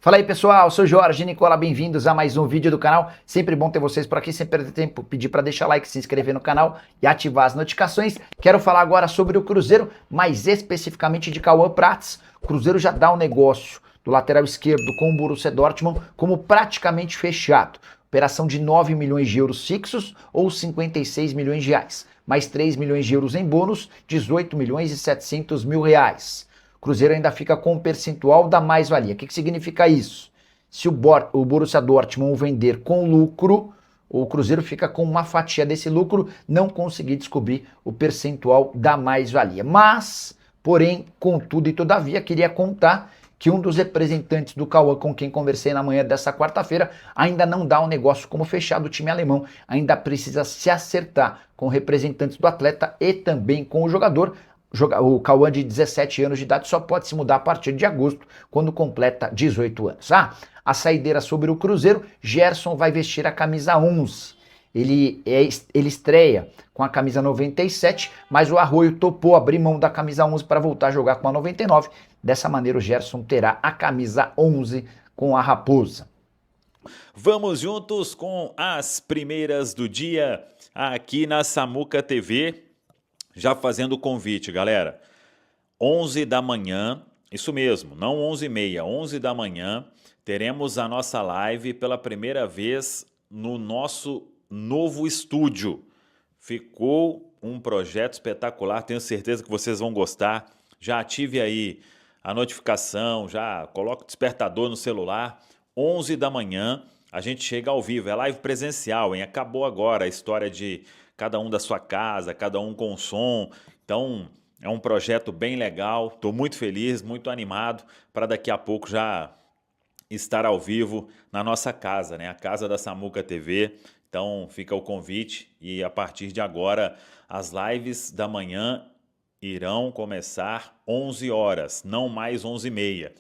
Fala aí pessoal, sou Jorge Nicola, bem-vindos a mais um vídeo do canal. Sempre bom ter vocês por aqui, sem perder tempo, pedir para deixar like, se inscrever no canal e ativar as notificações. Quero falar agora sobre o Cruzeiro, mais especificamente de Cauã Prats. O Cruzeiro já dá um negócio do lateral esquerdo com o Borussia Dortmund como praticamente fechado. Operação de 9 milhões de euros fixos ou 56 milhões de reais, mais 3 milhões de euros em bônus, 18 milhões e 700 mil reais. O Cruzeiro ainda fica com um percentual da mais-valia. O que significa isso? Se o Borussia Dortmund vender com lucro, o Cruzeiro fica com uma fatia desse lucro, não consegui descobrir o percentual da mais-valia. Mas, porém, contudo e todavia, queria contar que um dos representantes do Cauã, com quem conversei na manhã dessa quarta-feira, ainda não dá um negócio como fechado. O time alemão ainda precisa se acertar com representantes do atleta e também com o jogador. O Cauã, de 17 anos de idade, só pode se mudar a partir de agosto, quando completa 18 anos. A saideira sobre o Cruzeiro: Gerson vai vestir a camisa 11. Ele estreia com a camisa 97, mas o Arroio topou abrir mão da camisa 11 para voltar a jogar com a 99. Dessa maneira, o Gerson terá a camisa 11 com a Raposa. Vamos juntos com as primeiras do dia aqui na Samuca TV. Já fazendo o convite, galera, 11 da manhã, isso mesmo, não 11h30, 11 da manhã, teremos a nossa live pela primeira vez no nosso novo estúdio. Ficou um projeto espetacular, tenho certeza que vocês vão gostar. Já ative aí a notificação, já coloca o despertador no celular. 11 da manhã, a gente chega ao vivo, é live presencial, hein? Acabou agora a história de cada um da sua casa, cada um com som. Então, é um projeto bem legal. Estou muito feliz, muito animado para daqui a pouco já estar ao vivo na nossa casa, né? A casa da Samuca TV. Então, fica o convite e a partir de agora, as lives da manhã irão começar 11 horas, não mais 11h30.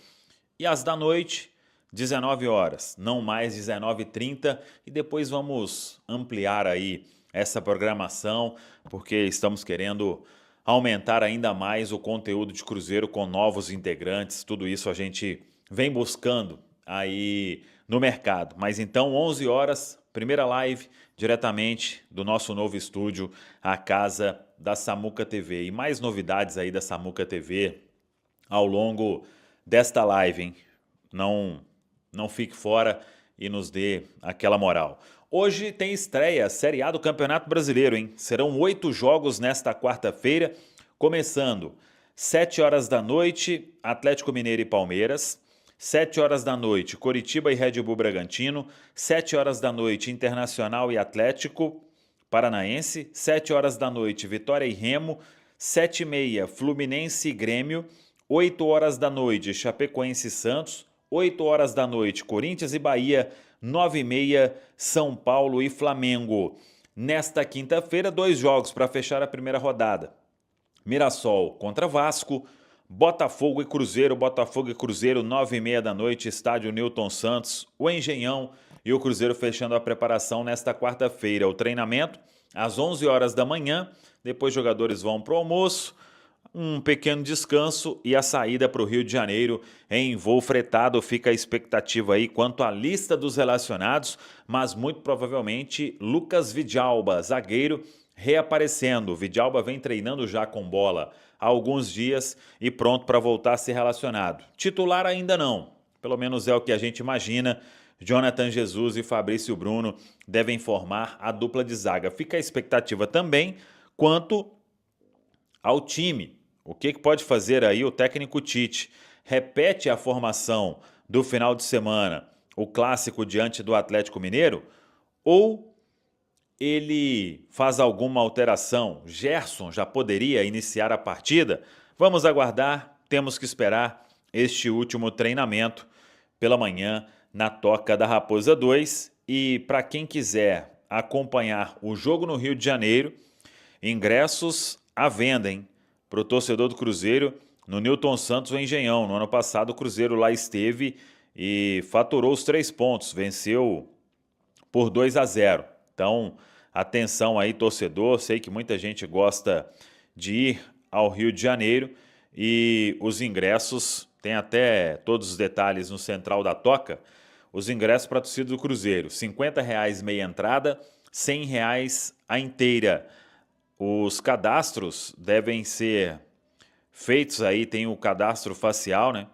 E as da noite, 19 horas, não mais 19h30. E depois vamos ampliar aí essa programação, porque estamos querendo aumentar ainda mais o conteúdo de Cruzeiro com novos integrantes. Tudo isso a gente vem buscando aí no mercado. Mas então, 11 horas, primeira live diretamente do nosso novo estúdio, a casa da Samuca TV. E mais novidades aí da Samuca TV ao longo desta live, hein? Não fique fora e nos dê aquela moral. Hoje tem estreia, Série A do Campeonato Brasileiro, hein? Serão 8 jogos nesta quarta-feira, começando 7 horas da noite, Atlético Mineiro e Palmeiras. 7 horas da noite, Coritiba e Red Bull Bragantino. 7 horas da noite, Internacional e Atlético Paranaense. 7 horas da noite, Vitória e Remo. 7h30, Fluminense e Grêmio. 8 horas da noite, Chapecoense e Santos. 8 horas da noite, Corinthians e Bahia. 9h30, São Paulo e Flamengo. Nesta quinta-feira, 2 jogos para fechar a primeira rodada. Mirassol contra Vasco. Botafogo e Cruzeiro. Botafogo e Cruzeiro, 9h30 da noite, estádio Newton Santos, o Engenhão. E o Cruzeiro fechando a preparação nesta quarta-feira. O treinamento às 11 horas da manhã. Depois os jogadores vão para o almoço, um pequeno descanso e a saída para o Rio de Janeiro em voo fretado. Fica a expectativa aí quanto à lista dos relacionados, mas muito provavelmente Lucas Vidalba, zagueiro, reaparecendo. Vidalba vem treinando já com bola há alguns dias e pronto para voltar a ser relacionado. Titular ainda não, pelo menos é o que a gente imagina. Jonathan Jesus e Fabrício Bruno devem formar a dupla de zaga. Fica a expectativa também quanto ao time. O que pode fazer aí o técnico Tite? Repete a formação do final de semana, o clássico diante do Atlético Mineiro? Ou ele faz alguma alteração? Gerson já poderia iniciar a partida? Vamos aguardar, temos que esperar este último treinamento pela manhã na Toca da Raposa 2. E para quem quiser acompanhar o jogo no Rio de Janeiro, ingressos à venda, hein? Para o torcedor do Cruzeiro, no Newton Santos, o Engenhão. No ano passado, o Cruzeiro lá esteve e faturou os 3 pontos, venceu por 2-0. Então, atenção aí, torcedor. Sei que muita gente gosta de ir ao Rio de Janeiro e os ingressos tem até todos os detalhes no Central da Toca, os ingressos para a torcida do Cruzeiro, R$50 meia entrada, R$100 a inteira. Os cadastros devem ser feitos aí, tem o cadastro facial, né?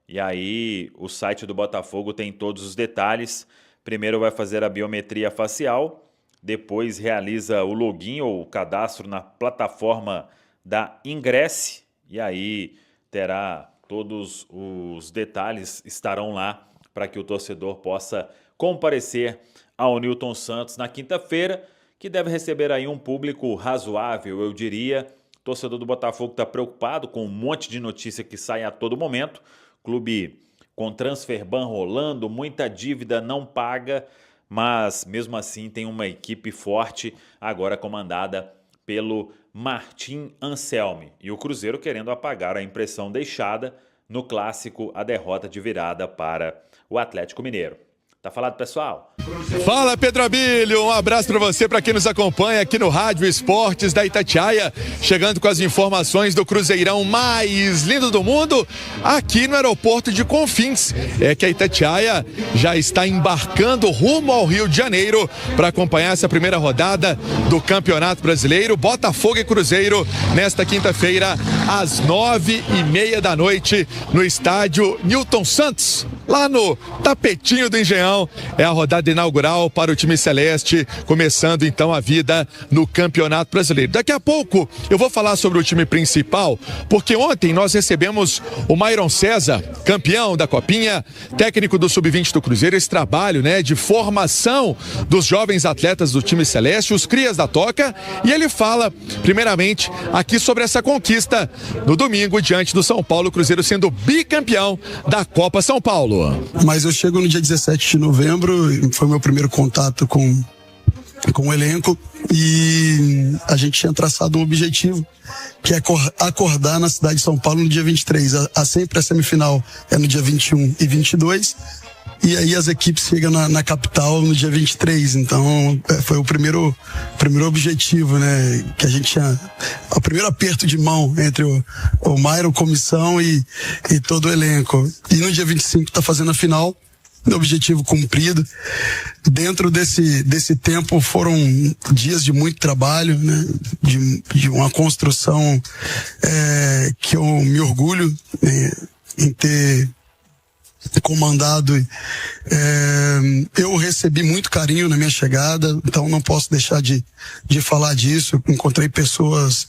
E aí o site do Botafogo tem todos os detalhes. Primeiro vai fazer a biometria facial, depois realiza o login ou o cadastro na plataforma da Ingresse, e aí terá todos os detalhes, estarão lá para que o torcedor possa comparecer ao Newton Santos na quinta-feira, que deve receber aí um público razoável, eu diria. O torcedor do Botafogo está preocupado com um monte de notícia que sai a todo momento. Clube com transfer ban rolando, muita dívida não paga, mas mesmo assim tem uma equipe forte, agora comandada pelo Martim Anselmi. E o Cruzeiro querendo apagar a impressão deixada no clássico, a derrota de virada para o Atlético Mineiro. Tá falado, pessoal? Fala, Pedro Abílio, um abraço para você, para quem nos acompanha aqui no Rádio Esportes da Itatiaia, chegando com as informações do Cruzeirão mais lindo do mundo, aqui no aeroporto de Confins. É que a Itatiaia já está embarcando rumo ao Rio de Janeiro para acompanhar essa primeira rodada do Campeonato Brasileiro, Botafogo e Cruzeiro, nesta quinta-feira, às 9h30 da noite, no estádio Newton Santos, lá no tapetinho do Engenhão. É a rodada inaugural para o time celeste, começando então a vida no Campeonato Brasileiro. Daqui a pouco eu vou falar sobre o time principal, porque ontem nós recebemos o Myron César, campeão da Copinha, técnico do Sub-20 do Cruzeiro, esse trabalho, né, de formação dos jovens atletas do time celeste, os crias da Toca, e ele fala primeiramente aqui sobre essa conquista no domingo diante do São Paulo, Cruzeiro sendo bicampeão da Copa São Paulo. Mas eu chego no dia 17 de novembro, foi meu primeiro contato com o elenco, e a gente tinha traçado um objetivo, que é acordar na cidade de São Paulo no dia 23. Sempre a semifinal é no dia 21 e 22, e aí as equipes chegam na capital no dia 23. Então foi o primeiro objetivo, né, que a gente tinha, o primeiro aperto de mão entre o Myron, comissão e todo o elenco. E no dia 25 tá fazendo a final, objetivo cumprido. Dentro desse tempo foram dias de muito trabalho, né, de uma construção que eu me orgulho em ter comandado. Eu recebi muito carinho na minha chegada, então não posso deixar de falar disso. Encontrei pessoas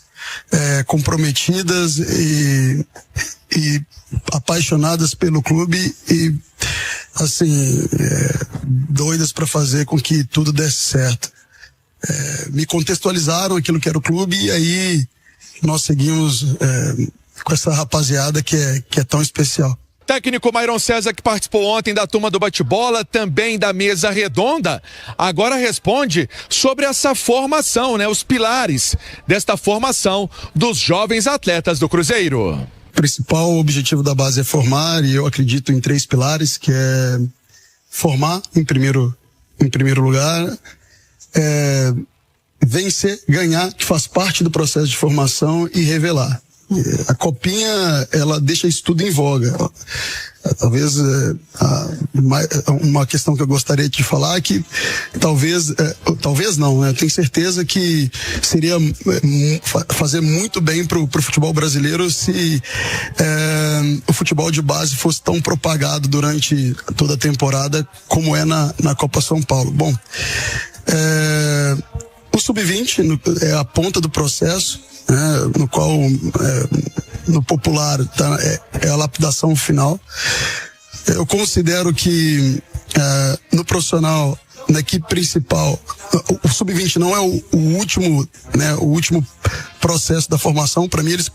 comprometidas e apaixonadas pelo clube e assim, doidas para fazer com que tudo desse certo. Me contextualizaram aquilo que era o clube, e aí nós seguimos com essa rapaziada que é tão especial. Técnico Myron César, que participou ontem da turma do bate-bola, também da mesa redonda, agora responde sobre essa formação, né? Os pilares desta formação dos jovens atletas do Cruzeiro. O principal objetivo da base é formar, e eu acredito em 3 pilares, que é formar em primeiro lugar, vencer, ganhar, que faz parte do processo de formação, e revelar. A Copinha, ela deixa isso tudo em voga. Talvez uma questão que eu gostaria de falar é que talvez não, né? Eu tenho certeza que seria fazer muito bem pro futebol brasileiro se o futebol de base fosse tão propagado durante toda a temporada como é na Copa São Paulo. Bom, o Sub-20 é a ponta do processo, no qual no popular é a lapidação final. Eu considero que no profissional, na equipe principal, o Sub-20 não é o último processo da formação. Para mim, eles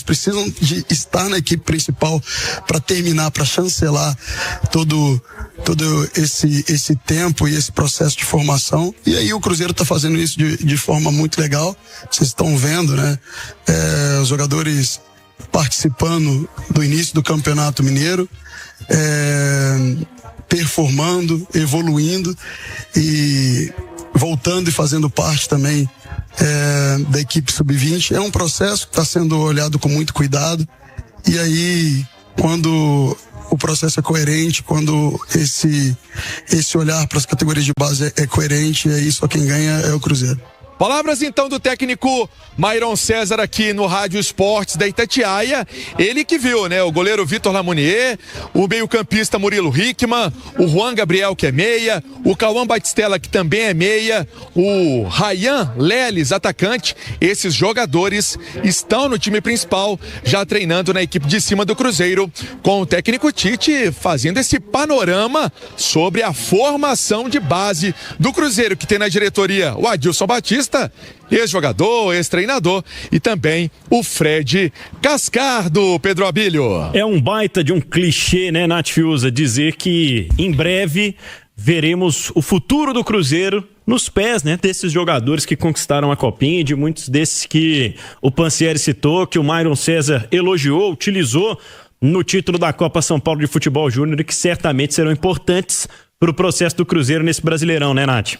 precisam de estar na equipe principal para terminar, para chancelar todo esse tempo e esse processo de formação. E aí o Cruzeiro está fazendo isso de forma muito legal. Vocês estão vendo, né? Os jogadores participando do início do Campeonato Mineiro, performando, evoluindo e voltando e fazendo parte também da equipe Sub-20. É um processo que está sendo olhado com muito cuidado, e aí quando o processo é coerente, quando esse olhar para as categorias de base é coerente, e aí só quem ganha é o Cruzeiro. Palavras então do técnico Mairon César aqui no Rádio Esportes da Itatiaia. Ele que viu, né? O goleiro Vitor Lamounier, o meio-campista Murilo Hickman, o Juan Gabriel, que é meia, o Cauã Batistella, que também é meia, o Ryan Leles, atacante. Esses jogadores estão no time principal, já treinando na equipe de cima do Cruzeiro, com o técnico Tite fazendo esse panorama sobre a formação de base do Cruzeiro, que tem na diretoria o Adilson Batista, ex-jogador, ex-treinador, e também o Fred Cascardo, Pedro Abílio. É um baita de um clichê, né, Nath Fiuza, dizer que em breve veremos o futuro do Cruzeiro nos pés, né, desses jogadores que conquistaram a Copinha, e de muitos desses que o Pansieri citou, que o Mairon César elogiou, utilizou no título da Copa São Paulo de Futebol Júnior, e que certamente serão importantes para o processo do Cruzeiro nesse Brasileirão, né, Nath?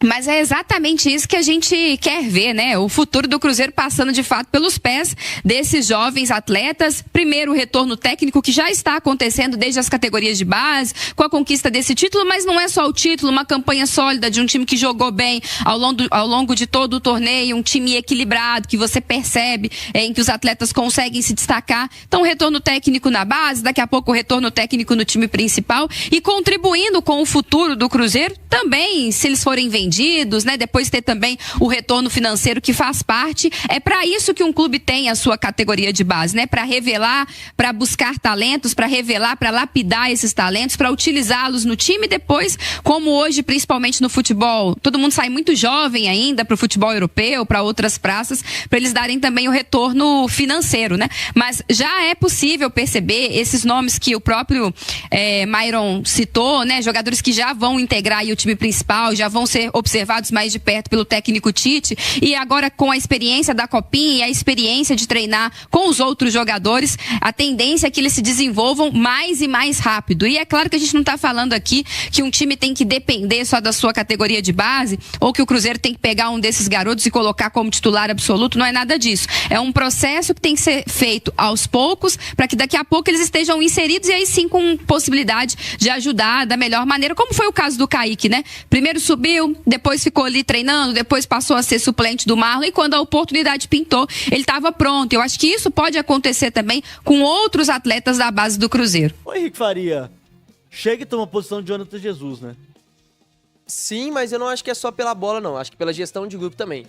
Mas é exatamente isso que a gente quer ver, né? O futuro do Cruzeiro passando de fato pelos pés desses jovens atletas. Primeiro, o retorno técnico que já está acontecendo desde as categorias de base, com a conquista desse título, mas não é só o título, uma campanha sólida de um time que jogou bem ao longo de todo o torneio, um time equilibrado, que você percebe em que os atletas conseguem se destacar. Então, o retorno técnico na base, daqui a pouco o retorno técnico no time principal, e contribuindo com o futuro do Cruzeiro também, se eles forem vendidos, né? Depois ter também o retorno financeiro que faz parte. É para isso que um clube tem a sua categoria de base, né? Para revelar, para buscar talentos, para revelar, para lapidar esses talentos, para utilizá-los no time. Depois, como hoje, principalmente no futebol, todo mundo sai muito jovem ainda para o futebol europeu, para outras praças, para eles darem também o retorno financeiro, né? Mas já é possível perceber esses nomes que o próprio Mairon citou, né? Jogadores que já vão integrar aí o time principal, já vão ser observados mais de perto pelo técnico Tite, e agora com a experiência da Copinha e a experiência de treinar com os outros jogadores, a tendência é que eles se desenvolvam mais e mais rápido. E é claro que a gente não está falando aqui que um time tem que depender só da sua categoria de base, ou que o Cruzeiro tem que pegar um desses garotos e colocar como titular absoluto. Não é nada disso. É um processo que tem que ser feito aos poucos, para que daqui a pouco eles estejam inseridos, e aí sim com possibilidade de ajudar da melhor maneira, como foi o caso do Kaique, né? Primeiro subiu, depois ficou ali treinando, depois passou a ser suplente do Marlon, e quando a oportunidade pintou, ele estava pronto. Eu acho que isso pode acontecer também com outros atletas da base do Cruzeiro. Ô Henrique Faria, chega e toma a posição de Jonathan Jesus, né? Sim, mas eu não acho que é só pela bola, não. Acho que pela gestão de grupo também.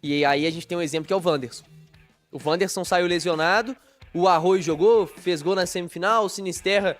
E aí a gente tem um exemplo que é o Wanderson. O Wanderson saiu lesionado, o Arroio jogou, fez gol na semifinal, o Sinisterra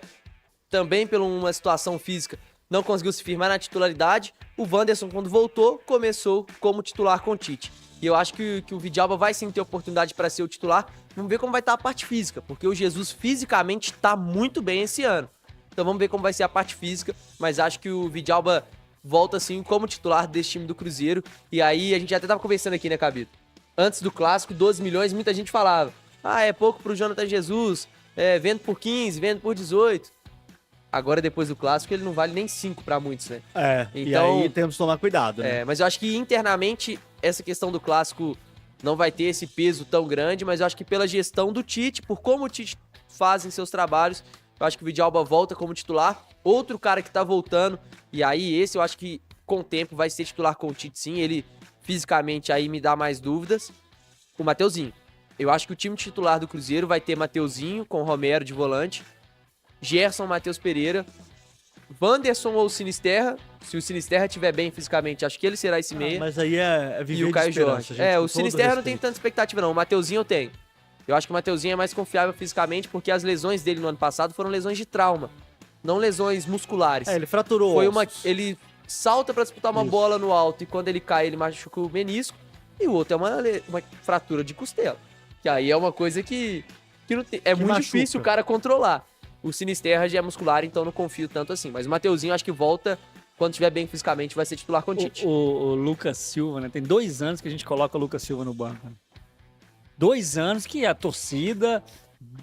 também por uma situação física não conseguiu se firmar na titularidade. O Wanderson, quando voltou, começou como titular com o Tite. E eu acho que o Vidalba vai sim ter oportunidade para ser o titular. Vamos ver como vai estar a parte física, porque o Jesus fisicamente está muito bem esse ano. Então vamos ver como vai ser a parte física, mas acho que o Vidalba volta sim como titular desse time do Cruzeiro. E aí a gente até tava conversando aqui, né, Cabito? Antes do clássico, 12 milhões, muita gente falava: ah, é pouco pro Jonathan Jesus, vendo por 15, vendo por 18. Agora, depois do clássico, ele não vale nem 5 pra muitos, né? Então, e aí temos que tomar cuidado, né? Mas eu acho que internamente essa questão do clássico não vai ter esse peso tão grande, mas eu acho que pela gestão do Tite, por como o Tite faz em seus trabalhos, eu acho que o Vidalba volta como titular. Outro cara que tá voltando, e aí esse eu acho que com o tempo vai ser titular com o Tite sim, ele fisicamente aí me dá mais dúvidas, o Mateuzinho. Eu acho que o time titular do Cruzeiro vai ter Mateuzinho com Romero de volante, Gerson, Matheus Pereira, Wanderson ou Sinisterra. Se o Sinisterra estiver bem fisicamente, acho que ele será esse meia. Mas aí é viver e o Caio de esperança, Jorge. O Sinisterra não tem tanta expectativa não, o Mateuzinho eu tenho. Eu acho que o Mateuzinho é mais confiável fisicamente, porque as lesões dele no ano passado foram lesões de trauma, não lesões musculares. Ele fraturou. Ele salta pra disputar uma bola no alto, e quando ele cai, ele machuca o menisco. E o outro é uma fratura de costela. Que aí é uma coisa que não tem, muito machuca. Difícil o cara controlar. O Sinisterra já é muscular, então não confio tanto assim. Mas o Mateuzinho, acho que volta, quando estiver bem fisicamente, vai ser titular com o Tite. O Lucas Silva, né? Tem 2 anos que a gente coloca o Lucas Silva no banco. 2 anos que a torcida,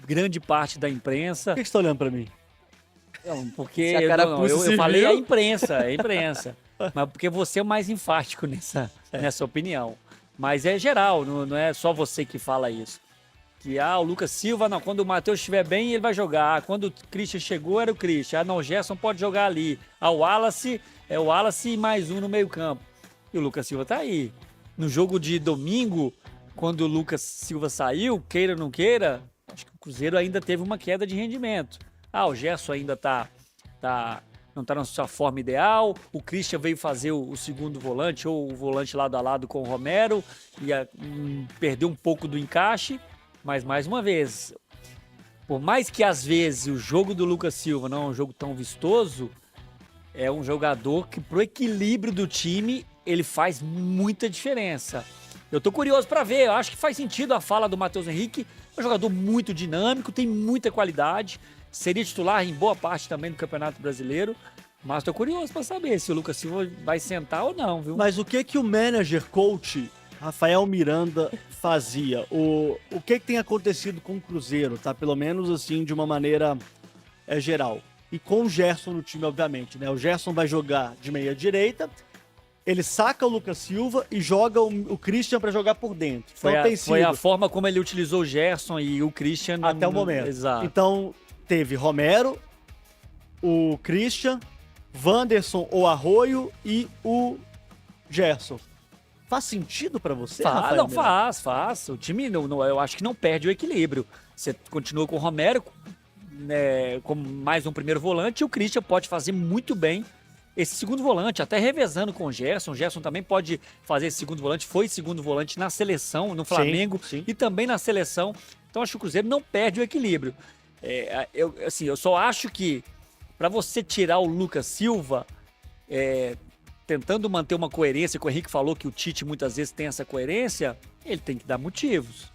grande parte da imprensa... Por que você tá olhando pra mim? Não, porque eu falei a imprensa. Mas porque você é o mais enfático nessa opinião. Mas é geral, não é só você que fala isso. Que o Lucas Silva, não, quando o Matheus estiver bem, ele vai jogar. Quando o Christian chegou, era o Christian. Não, o Gerson pode jogar ali. O Wallace, é o Wallace e mais um no meio campo. E o Lucas Silva tá aí. No jogo de domingo, quando o Lucas Silva saiu, queira ou não queira, acho que o Cruzeiro ainda teve uma queda de rendimento. O Gerson ainda não tá na sua forma ideal. O Christian veio fazer o segundo volante, ou o volante lado a lado com o Romero, e perdeu um pouco do encaixe. Mas, mais uma vez, por mais que às vezes o jogo do Lucas Silva não é um jogo tão vistoso, é um jogador que pro equilíbrio do time, ele faz muita diferença. Eu tô curioso para ver, eu acho que faz sentido a fala do Matheus Henrique, é um jogador muito dinâmico, tem muita qualidade, seria titular em boa parte também do Campeonato Brasileiro, mas tô curioso para saber se o Lucas Silva vai sentar ou não, viu? Mas o que o manager coach Rafael Miranda fazia? O que tem acontecido com o Cruzeiro, tá? Pelo menos assim, de uma maneira geral. E com o Gerson no time, obviamente, né? O Gerson vai jogar de meia direita, ele saca o Lucas Silva e joga o Christian para jogar por dentro. Foi a forma como ele utilizou o Gerson e o Christian até o momento. Exato. Então, teve Romero, o Christian, Wanderson ou Arroio e o Gerson. Faz sentido pra você, Rafael? Não, faz. O time, eu acho que não perde o equilíbrio. Você continua com o Romero, né, como mais um primeiro volante, e o Christian pode fazer muito bem esse segundo volante, até revezando com o Gerson. O Gerson também pode fazer esse segundo volante, foi segundo volante na seleção, no Flamengo, sim. E também na seleção. Então acho que o Cruzeiro não perde o equilíbrio. Eu só acho que para você tirar o Lucas Silva, tentando manter uma coerência, que o Henrique falou que o Tite muitas vezes tem essa coerência, ele tem que dar motivos.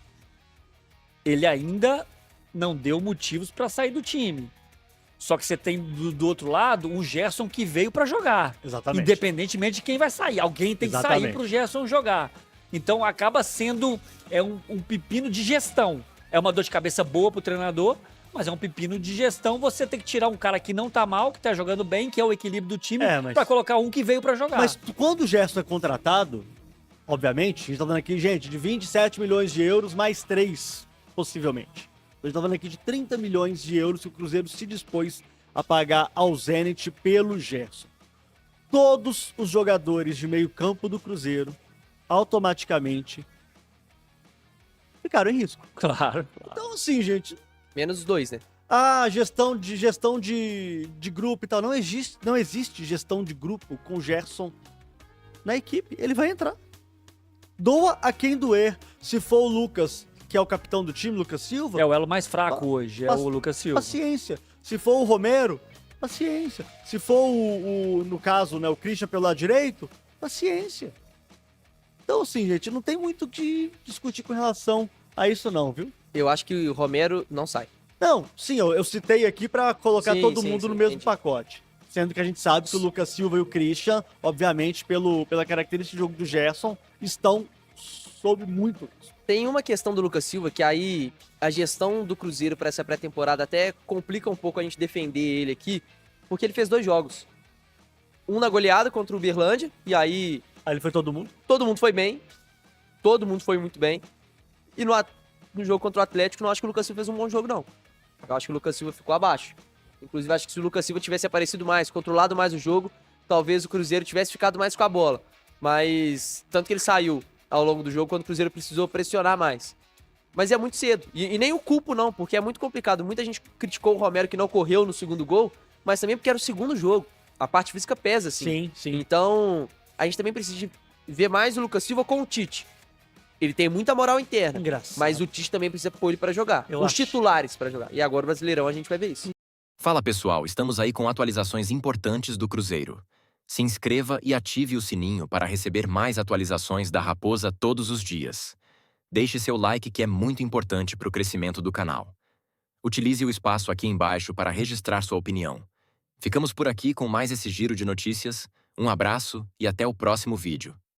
Ele ainda não deu motivos para sair do time. Só que você tem do outro lado um Gerson que veio para jogar. Exatamente. Independentemente de quem vai sair. Alguém tem que sair pro Gerson jogar. Então acaba sendo um pepino de gestão. É uma dor de cabeça boa pro treinador, mas é um pepino de gestão. Você tem que tirar um cara que não tá mal, que tá jogando bem, que é o equilíbrio do time, pra colocar um que veio pra jogar. Mas quando o Gerson é contratado, obviamente, a gente tá falando aqui, gente, de 27 milhões de euros mais 3, possivelmente. A gente tá falando aqui de 30 milhões de euros que o Cruzeiro se dispôs a pagar ao Zenit pelo Gerson. Todos os jogadores de meio campo do Cruzeiro, automaticamente, ficaram em risco. Claro. Então, assim, gente... Menos os dois, né? Gestão de grupo e tal. Não existe gestão de grupo com o Gerson na equipe. Ele vai entrar. Doa a quem doer. Se for o Lucas, que é o capitão do time, Lucas Silva... É o elo mais fraco hoje, é o Lucas Silva. Paciência. Se for o Romero, paciência. Se for no caso, né, o Christian pelo lado direito, paciência. Então, assim, gente, não tem muito o que discutir com relação a isso não, viu? Eu acho que o Romero não sai. Não, sim, eu citei aqui pra colocar todo mundo no mesmo pacote. Sendo que a gente sabe que o Lucas Silva e o Christian, obviamente, pela característica de jogo do Gerson, estão sob muito risco. Tem uma questão do Lucas Silva que aí a gestão do Cruzeiro para essa pré-temporada até complica um pouco a gente defender ele aqui, porque ele fez 2 jogos. Um na goleada contra o Uberlândia, e aí... Aí ele foi todo mundo? Todo mundo foi bem. Todo mundo foi muito bem. E no jogo contra o Atlético, não acho que o Lucas Silva fez um bom jogo, não. Eu acho que o Lucas Silva ficou abaixo. Inclusive, acho que se o Lucas Silva tivesse aparecido mais, controlado mais o jogo, talvez o Cruzeiro tivesse ficado mais com a bola. Mas, tanto que ele saiu ao longo do jogo, quando o Cruzeiro precisou pressionar mais. Mas é muito cedo. E nem o culpo, não, porque é muito complicado. Muita gente criticou o Romero que não correu no segundo gol, mas também porque era o segundo jogo. A parte física pesa, assim. Sim, sim. Então, a gente também precisa de ver mais o Lucas Silva com o Tite. Ele tem muita moral interna, mas o Tite também precisa pôr ele pra jogar. Os titulares pra jogar. E agora o Brasileirão a gente vai ver isso. Fala pessoal, estamos aí com atualizações importantes do Cruzeiro. Se inscreva e ative o sininho para receber mais atualizações da Raposa todos os dias. Deixe seu like que é muito importante para o crescimento do canal. Utilize o espaço aqui embaixo para registrar sua opinião. Ficamos por aqui com mais esse giro de notícias. Um abraço e até o próximo vídeo.